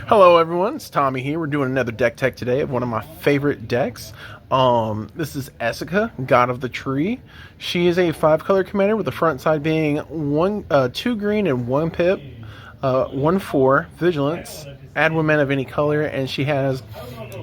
Hello everyone, it's Tommy here. We're doing another deck tech today of one of my favorite decks. This is Esika, God of the Tree. She is a 5-color commander with the front side being 2 green and 1 pip, 1/4 vigilance. Add 1 mana of any color, and she has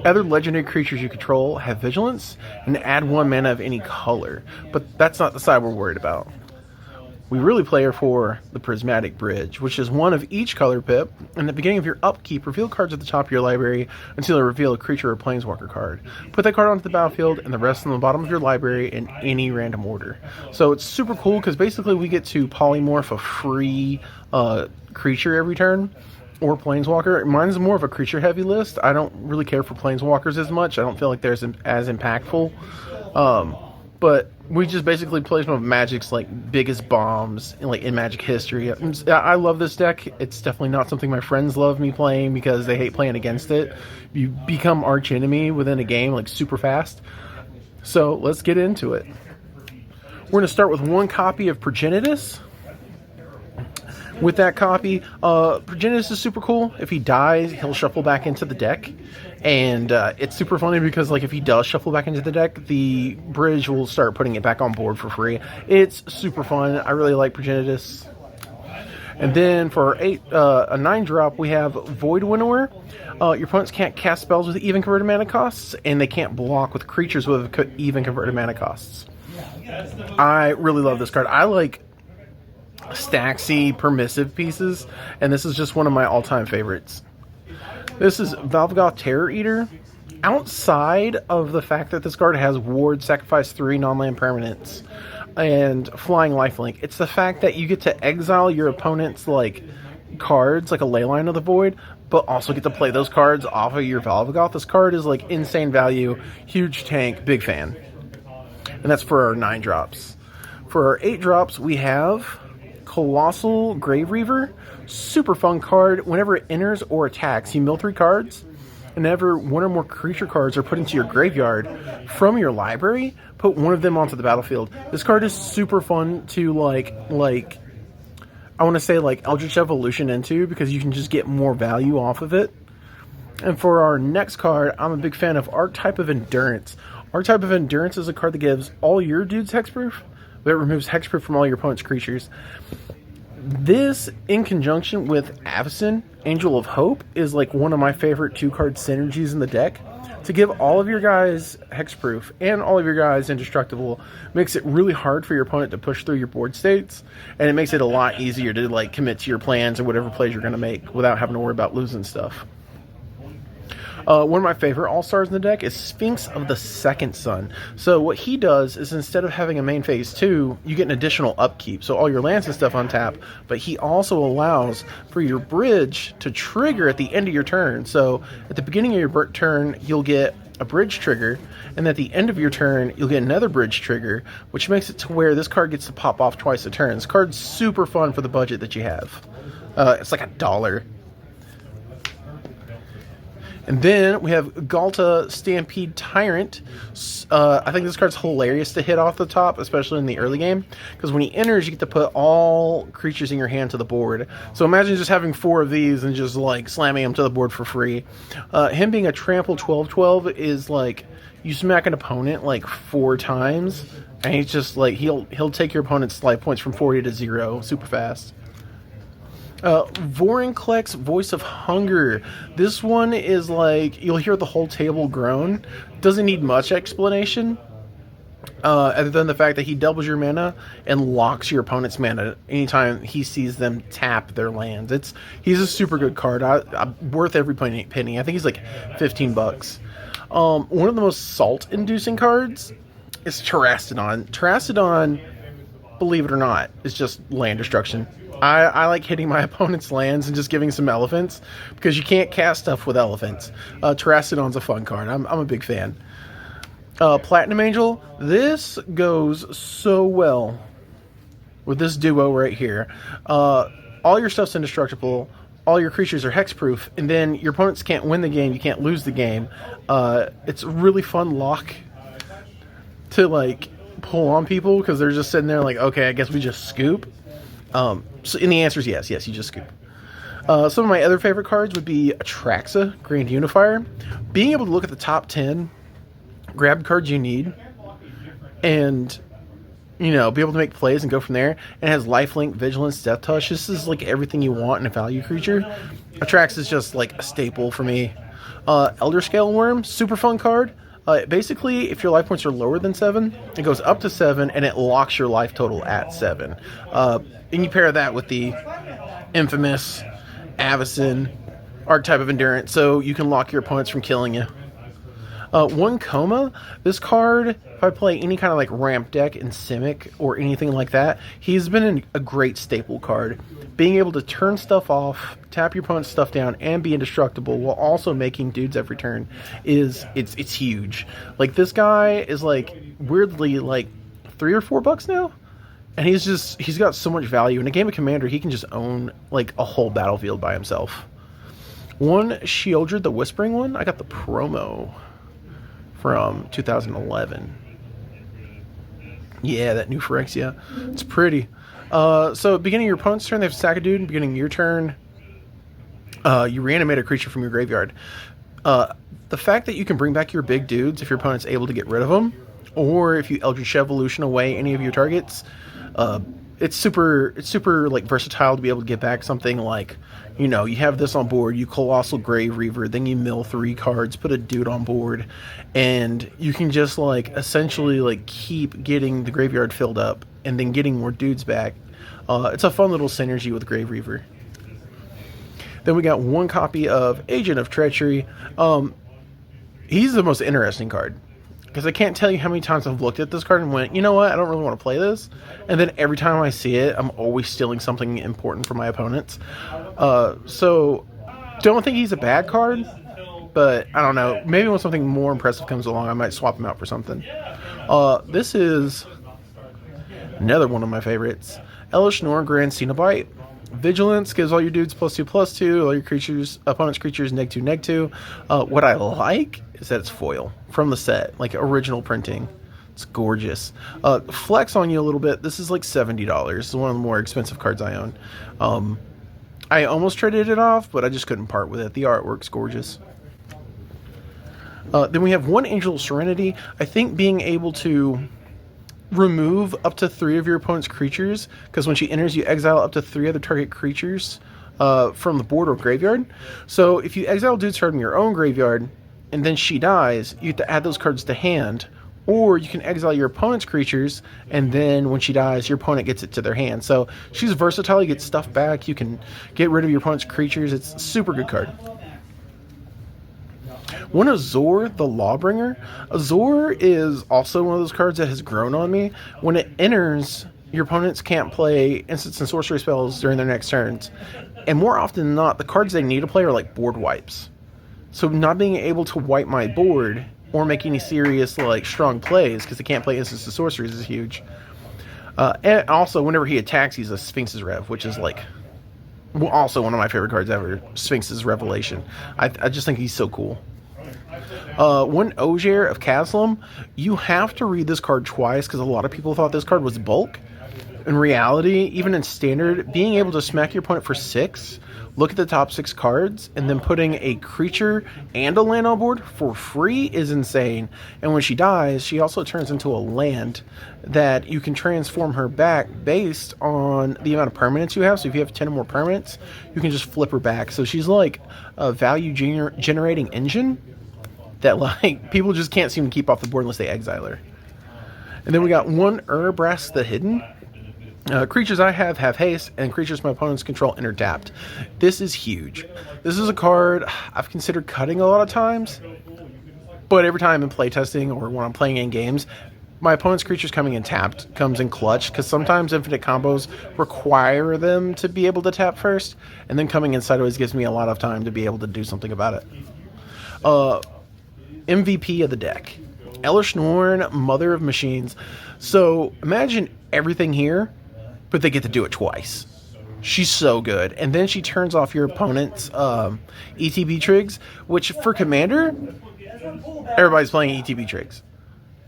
other legendary creatures you control have vigilance, and add 1 mana of any color. But that's not the side we're worried about. We really play her for the Prismatic Bridge, which is 1 of each color pip. And at the beginning of your upkeep, reveal cards at the top of your library until you reveal a creature or planeswalker card. Put that card onto the battlefield and the rest on the bottom of your library in any random order. So it's super cool because basically we get to polymorph a free creature every turn, or planeswalker. Mine's more of a creature heavy list. I don't really care for planeswalkers as much. I don't feel like they're as impactful. But we just basically play some of Magic's biggest bombs in Magic history. I love this deck. It's definitely not something my friends love me playing because they hate playing against it. You become arch enemy within a game super fast. So let's get into it. We're going to start with 1 copy of Progenitus. With that copy, Progenitus is super cool. If he dies, he'll shuffle back into the deck. And it's super funny because if he does shuffle back into the deck, the bridge will start putting it back on board for free. It's super fun. I really like Progenitus. And then for a 9-drop, we have Void Winnower. Your opponents can't cast spells with even converted mana costs, and they can't block with creatures with even converted mana costs. I really love this card. I like stacksy permissive pieces, and this is just one of my all-time favorites. This is Valvagoth Terror Eater. Outside of the fact that this card has Ward, Sacrifice 3 non-land permanents, and Flying Lifelink, it's the fact that you get to exile your opponent's cards, like a Leyline of the Void, but also get to play those cards off of your Valvagoth. This card is insane value, huge tank, big fan. And that's for our 9-drops. For our 8-drops, we have Colossal Grave Reaver. Super fun card. Whenever it enters or attacks, you mill 3 cards. And whenever 1 or more creature cards are put into your graveyard from your library, put 1 of them onto the battlefield. This card is super fun to I want to say Eldritch Evolution into, because you can just get more value off of it. And for our next card, I'm a big fan of Archetype of Endurance. Archetype of Endurance is a card that gives all your dudes hexproof, but it removes hexproof from all your opponent's creatures. This, in conjunction with Avacyn, Angel of Hope, is one of my favorite 2-card synergies in the deck. To give all of your guys hexproof and all of your guys indestructible makes it really hard for your opponent to push through your board states, and it makes it a lot easier to commit to your plans or whatever plays you're going to make without having to worry about losing stuff. One of my favorite all-stars in the deck is Sphinx of the Second Sun. So what he does is, instead of having a main phase 2, you get an additional upkeep. So all your lands and stuff on tap, but he also allows for your bridge to trigger at the end of your turn. So at the beginning of your turn, you'll get a bridge trigger, and at the end of your turn, you'll get another bridge trigger, which makes it to where this card gets to pop off twice a turn. This card's super fun for the budget that you have. It's $1. And then we have Galta Stampede Tyrant. I think this card's hilarious to hit off the top, especially in the early game, because when he enters, you get to put all creatures in your hand to the board. So imagine just having 4 of these and just slamming them to the board for free. Him being a trample 12/12 is you smack an opponent 4 times, and he's just he'll take your opponent's life points from 40 to 0 super fast. Vorinclex Voice of Hunger. This one is you'll hear the whole table groan. Doesn't need much explanation, other than the fact that he doubles your mana and locks your opponent's mana anytime he sees them tap their lands. He's a super good card. Worth every penny. I think he's $15. One of the most salt-inducing cards is Terastodon. Terastodon, believe it or not, is just land destruction. I like hitting my opponent's lands and just giving some elephants, because you can't cast stuff with elephants. Terastodon's a fun card. I'm a big fan. Platinum Angel. This goes so well with this duo right here. All your stuff's indestructible. All your creatures are hexproof. And then your opponents can't win the game. You can't lose the game. It's a really fun lock to pull on people, because they're just sitting there okay, I guess we just scoop. So, and the answer is yes, you just scoop. Some of my other favorite cards would be Atraxa, Grand Unifier. Being able to look at the top 10, grab cards you need, and, you know, be able to make plays and go from there. And it has Lifelink, Vigilance, Death Touch. This is like everything you want in a value creature. Atraxa is just like a staple for me. Elder Scale Worm, super fun card. Basically, if your life points are lower than 7, it goes up to 7, and it locks your life total at 7. And you pair that with the infamous Avacyn archetype of Endurance, so you can lock your opponents from killing you. One Coma, this card, if I play any kind of like ramp deck in Simic or anything like that, he's been a great staple card. Being able to turn stuff off, tap your opponent's stuff down, and be indestructible while also making dudes every turn it's huge. Like, this guy is like weirdly like $3 or $4 now, and he's got so much value. In a game of Commander, he can just own like a whole battlefield by himself. One Sheoldred, the Whispering one, I got the promo from 2011. Yeah, that new Phyrexia. It's pretty. So beginning of your opponent's turn, they have to sack a dude. Beginning of your turn, you reanimate a creature from your graveyard. The fact that you can bring back your big dudes if your opponent's able to get rid of them, or if you Eldritch Evolution away any of your targets, it's super like versatile to be able to get back something like, you know, you have this on board, you Colossal Grave Reaver, then you mill 3 cards, put a dude on board, and you can just like essentially like keep getting the graveyard filled up and then getting more dudes back. It's a fun little synergy with Grave Reaver. Then we got one copy of Agent of Treachery. He's the most interesting card, because I can't tell you how many times I've looked at this card and went, you know what, I don't really want to play this. And then every time I see it, I'm always stealing something important from my opponents. So, don't think he's a bad card, but I don't know. Maybe when something more impressive comes along, I might swap him out for something. This is another one of my favorites. Elish Norn Grand Cenobite. Vigilance gives all your dudes +2/+2, all your creatures, opponent's creatures -2/-2. What I like is that it's foil from the set, like original printing. It's gorgeous. Flex on you a little bit. This is like $70. It's one of the more expensive cards I own. I almost traded it off, but I just couldn't part with it. The artwork's gorgeous. Then we have one Angel of Serenity. I think being able to remove up to 3 of your opponent's creatures, because when she enters, you exile up to 3 other target creatures from the board or graveyard. So if you exile dudes from your own graveyard and then she dies, you have to add those cards to hand, or you can exile your opponent's creatures, and then when she dies, your opponent gets it to their hand. So she's versatile. You get stuff back. You can get rid of your opponent's creatures. It's a super good card. One Azor, the Lawbringer. Azor is also one of those cards that has grown on me. When it enters, your opponents can't play instants and sorcery spells during their next turns. And more often than not, the cards they need to play are like board wipes. So not being able to wipe my board or make any serious like strong plays because they can't play instants and sorceries is huge. And also, whenever he attacks, he's a Sphinx's Rev, which is like also one of my favorite cards ever, Sphinx's Revelation. I just think he's so cool. One Ogier of Caslam. You have to read this card twice because a lot of people thought this card was bulk. In reality, even in Standard, being able to smack your opponent for 6, look at the top 6 cards, and then putting a creature and a land on board for free is insane. And when she dies, she also turns into a land that you can transform her back based on the amount of permanents you have. So if you have 10 or more permanents, you can just flip her back. So she's like a value generating engine that like people just can't seem to keep off the board unless they exile her. And then we got one Urabrask the Hidden. Creatures I have haste, and creatures my opponents control enter tapped. This is huge. This is a card I've considered cutting a lot of times, but every time in playtesting or when I'm playing in games, my opponent's creatures coming in tapped comes in clutch, because sometimes infinite combos require them to be able to tap first, and then coming in sideways gives me a lot of time to be able to do something about it. MVP of the deck. Elish Norn, Mother of Machines. So imagine everything here, but they get to do it twice. She's so good. And then she turns off your opponent's ETB trigs, which for Commander, everybody's playing ETB trigs.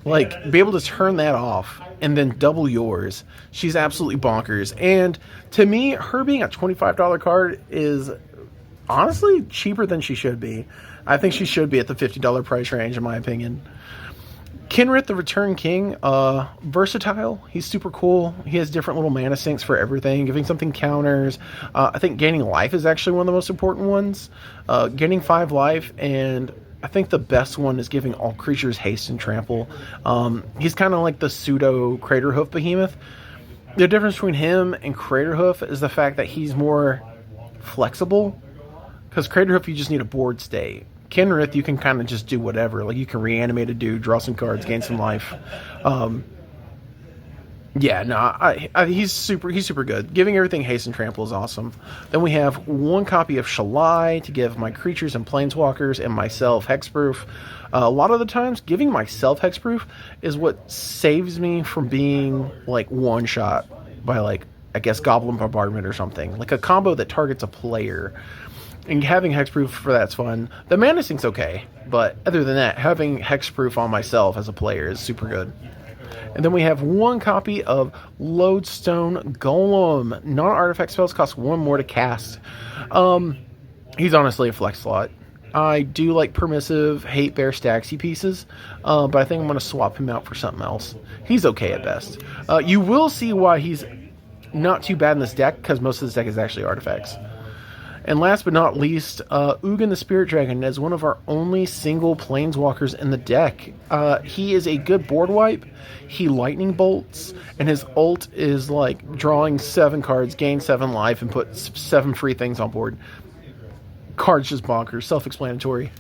Like, be able to turn that off and then double yours. She's absolutely bonkers. And to me, her being a $25 card is honestly cheaper than she should be. I think she should be at the $50 price range, in my opinion. Kenrith, the Return King, versatile. He's super cool. He has different little mana sinks for everything, giving something counters. I think gaining life is actually one of the most important ones. Gaining 5 life, and I think the best one is giving all creatures haste and trample. He's kind of like the pseudo Craterhoof behemoth. The difference between him and Craterhoof is the fact that he's more flexible. Because Craterhoof, you just need a board state. Kenrith, you can kind of just do whatever. Like, you can reanimate a dude, draw some cards, gain some life. Yeah, no, he's super good. Giving everything haste and trample is awesome. Then we have 1 copy of Shalai to give my creatures and planeswalkers and myself hexproof. A lot of the times, giving myself hexproof is what saves me from being, like, one-shot by, like, I guess Goblin Bombardment or something. Like a combo that targets a player. And having hexproof for that's fun. The mana sink's okay, but other than that, having hexproof on myself as a player is super good. And then we have 1 copy of Lodestone Golem. Non-artifact spells cost 1 more to cast. He's honestly a flex slot. I do like permissive, hate bear stacksy pieces, but I think I'm going to swap him out for something else. He's okay at best. You will see why he's not too bad in this deck, because most of this deck is actually artifacts. And last but not least, Ugin the Spirit Dragon is one of our only single planeswalkers in the deck. He is a good board wipe. He lightning bolts, and his ult is like drawing 7 cards, gain 7 life, and put 7 free things on board. Cards just bonkers, self-explanatory.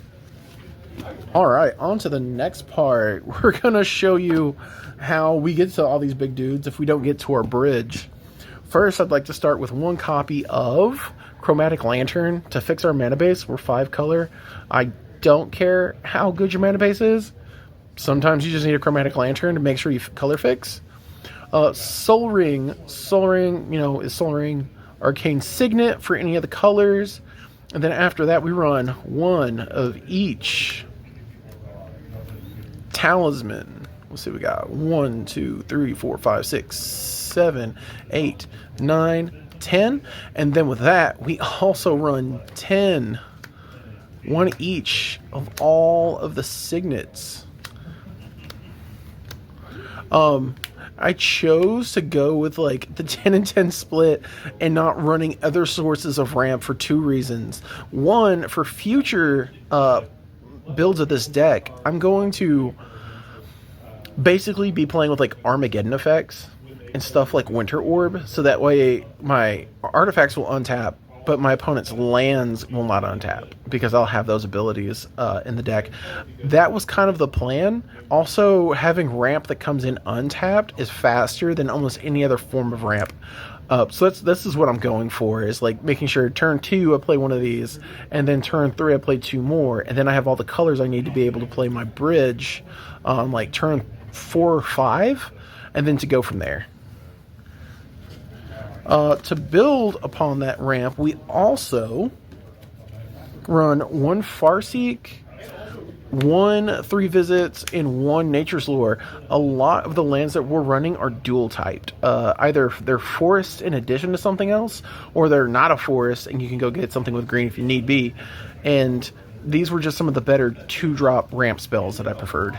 Alright, on to the next part. We're going to show you how we get to all these big dudes if we don't get to our bridge. First, I'd like to start with 1 copy of Chromatic Lantern to fix our mana base. We're 5 color. I don't care how good your mana base is. Sometimes you just need a Chromatic Lantern to make sure you color fix. Soul Ring, is Soul Ring. Arcane Signet for any of the colors. And then after that, we run 1 of each. Talisman. Let's see, we got 1, 2, 3, 4, 5, 6, 7, 8, 9, 10. And then with that, we also run 10. 1 each of all of the signets. I chose to go with like the 10 and 10 split and not running other sources of ramp for 2 reasons. 1, for future builds of this deck, I'm going to basically be playing with like Armageddon effects and stuff like Winter Orb, so that way my artifacts will untap, but my opponent's lands will not untap, because I'll have those abilities in the deck. That was kind of the plan. Also, having ramp that comes in untapped is faster than almost any other form of ramp. So this is what I'm going for, is like making sure turn 2 I play 1 of these, and then turn 3 I play 2 more, and then I have all the colors I need to be able to play my bridge on like turn 4 or 5, and then to go from there. To build upon that ramp, we also run 1 Farseek, 1 3 Visits, and 1 Nature's Lore. A lot of the lands that we're running are dual typed. Either they're forest in addition to something else, or they're not a forest and you can go get something with green if you need be. And these were just some of the better 2-drop ramp spells that I preferred.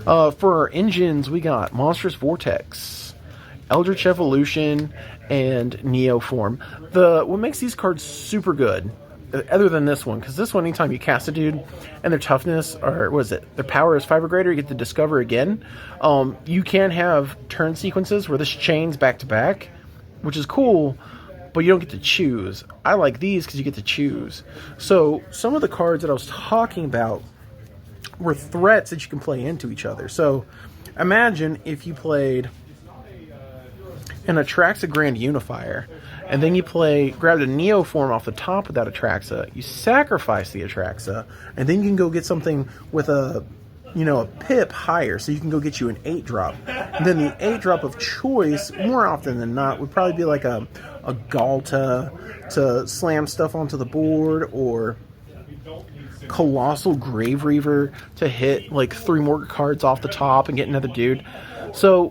For our engines, we got Monstrous Vortex, Eldritch Evolution, and Neoform. What makes these cards super good, other than this one, because this one, anytime you cast a dude and their toughness, or their power is 5 or greater, you get to discover again. You can have turn sequences where this chains back to back, which is cool, but you don't get to choose. I like these because you get to choose. So some of the cards that I was talking about were threats that you can play into each other. So imagine if you played an Atraxa Grand Unifier, and then you grabbed a Neoform off the top of that Atraxa, you sacrifice the Atraxa, and then you can go get something with a pip higher, so you can go get you an 8-drop. And then the 8-drop of choice, more often than not, would probably be like a Galta to slam stuff onto the board, or Colossal Grave Reaver to hit like 3 more cards off the top and get another dude. So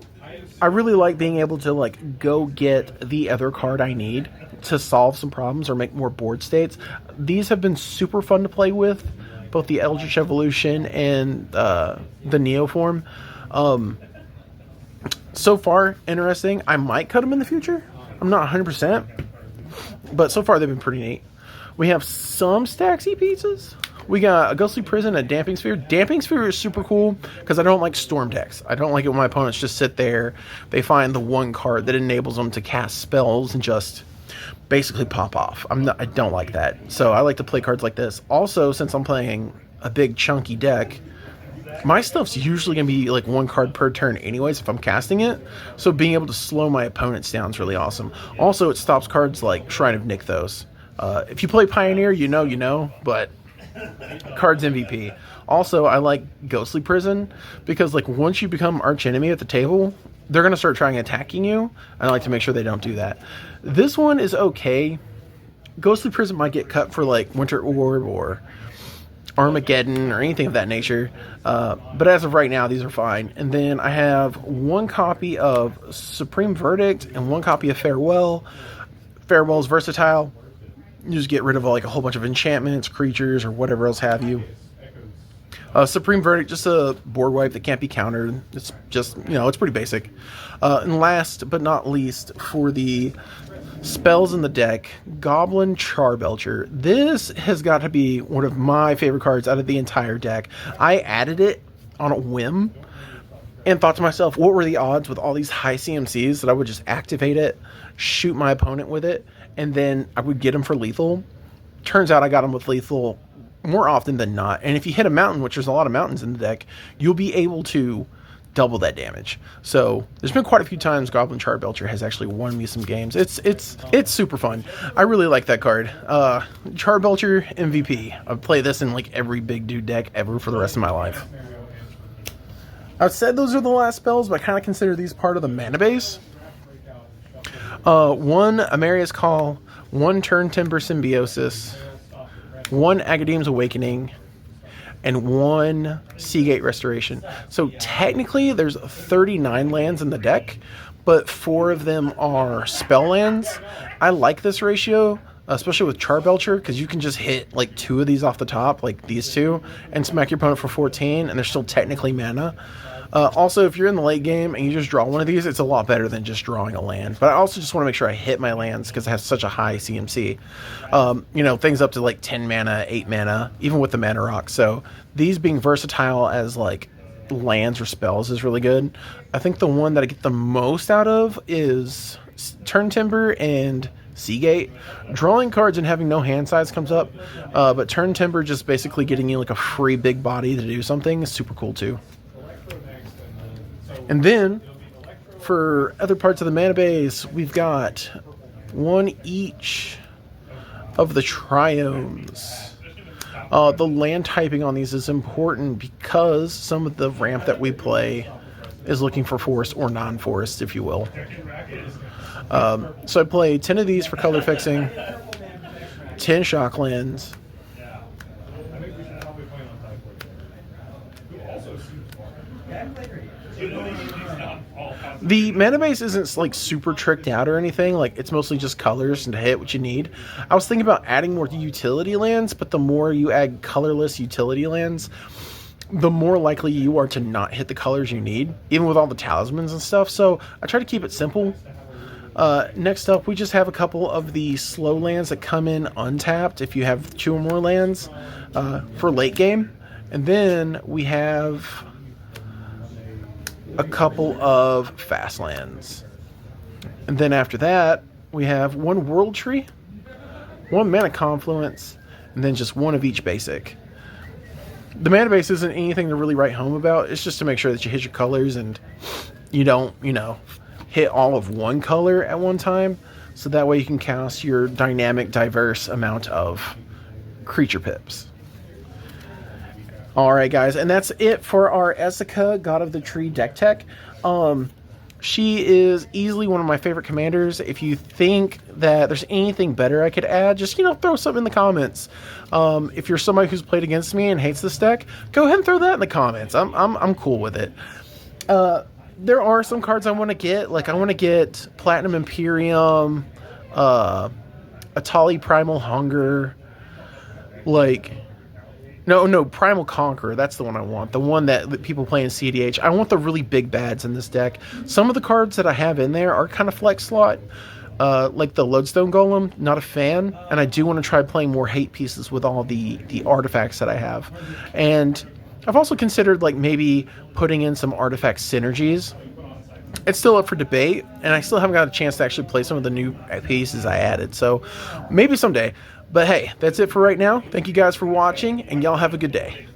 I really like being able to like go get the other card I need to solve some problems or make more board states. These have been super fun to play with, both the Eldritch Evolution and the Neoform. So far, interesting. I might cut them in the future. I'm not 100%, but so far they've been pretty neat. We have some Staxy pizzas. We got a Ghostly Prison, a Damping Sphere. Damping Sphere is super cool because I don't like storm decks. I don't like it when my opponents just sit there. They find the one card that enables them to cast spells and just basically pop off. I don't like that. So I like to play cards like this. Also, since I'm playing a big chunky deck, my stuff's usually going to be like one card per turn anyways if I'm casting it. So being able to slow my opponents down is really awesome. Also, it stops cards like Shrine of Nykthos. If you play Pioneer, you know, but cards MVP. Also, I like Ghostly Prison because like once you become arch enemy at the table, they're going to start trying attacking you. I like to make sure they don't do that. This one is okay. Ghostly Prison might get cut for like Winter Orb or Armageddon or anything of that nature. But as of right now, these are fine. And then I have one copy of Supreme Verdict and one copy of Farewell. Farewell is versatile. You just get rid of like a whole bunch of enchantments, creatures, or whatever else have you. Supreme Verdict, just a board wipe that can't be countered. It's just, it's pretty basic. And last but not least, for the spells in the deck, Goblin Charbelcher. This has got to be one of my favorite cards out of the entire deck. I added it on a whim and thought to myself, what were the odds with all these high CMCs that I would just activate it, shoot my opponent with it, and then I would get him for lethal. Turns out I got him with lethal more often than not. And if you hit a mountain, which there's a lot of mountains in the deck, you'll be able to double that damage. So there's been quite a few times Goblin Charbelcher has actually won me some games. It's super fun. I really like that card. Charbelcher MVP. I've played this in like every big dude deck ever for the rest of my life. I've said those are the last spells, but I kind of consider these part of the mana base. One Amaria's Call, one Turn Timber Symbiosis, one Agadeem's Awakening, and one Seagate Restoration. So technically there's 39 lands in the deck, but 4 of them are spell lands. I like this ratio, especially with Charbelcher, because you can just hit like 2 of these off the top, like these 2, and smack your opponent for 14, and they're still technically mana. Also, if you're in the late game and you just draw one of these, it's a lot better than just drawing a land. But I also just want to make sure I hit my lands because it has such a high CMC. Things up to like 10 mana, 8 mana, even with the mana rock. So these being versatile as like lands or spells is really good. I think the one that I get the most out of is Turn Timber and Seagate. Drawing cards and having no hand size comes up, but Turn Timber just basically getting you like a free big body to do something is super cool too. And then, for other parts of the mana base, we've got one each of the triomes. The land typing on these is important because some of the ramp that we play is looking for forest or non-forest, if you will. So I play 10 of these for color fixing, 10 shock lands, the mana base isn't like super tricked out or anything. Like it's mostly just colors and to hit what you need. I was thinking about adding more utility lands, but the more you add colorless utility lands, the more likely you are to not hit the colors you need, even with all the talismans and stuff. So I try to keep it simple. Next up, we just have a couple of the slow lands that come in untapped if you have 2 or more lands for late game. And then we have a couple of fast lands. And then after that, we have one World Tree, one Mana Confluence, and then just one of each basic. The mana base isn't anything to really write home about. It's just to make sure that you hit your colors and you don't, hit all of one color at one time. So that way you can cast your dynamic, diverse amount of creature pips. Alright guys, and that's it for our Esika, God of the Tree deck tech. She is easily one of my favorite commanders. If you think that there's anything better I could add, just, throw something in the comments. If you're somebody who's played against me and hates this deck, go ahead and throw that in the comments. I'm cool with it. There are some cards I want to get. Like, I want to get Platinum Imperium, Atali Primal Hunger, like, no, Primal Conqueror. That's the one I want. The one that people play in CDH. I want the really big bads in this deck. Some of the cards that I have in there are kind of flex slot. Like the Lodestone Golem, not a fan. And I do want to try playing more hate pieces with all the artifacts that I have. And I've also considered like maybe putting in some artifact synergies. It's still up for debate, and I still haven't got a chance to actually play some of the new pieces I added. So maybe someday. But hey, that's it for right now. Thank you guys for watching, and y'all have a good day.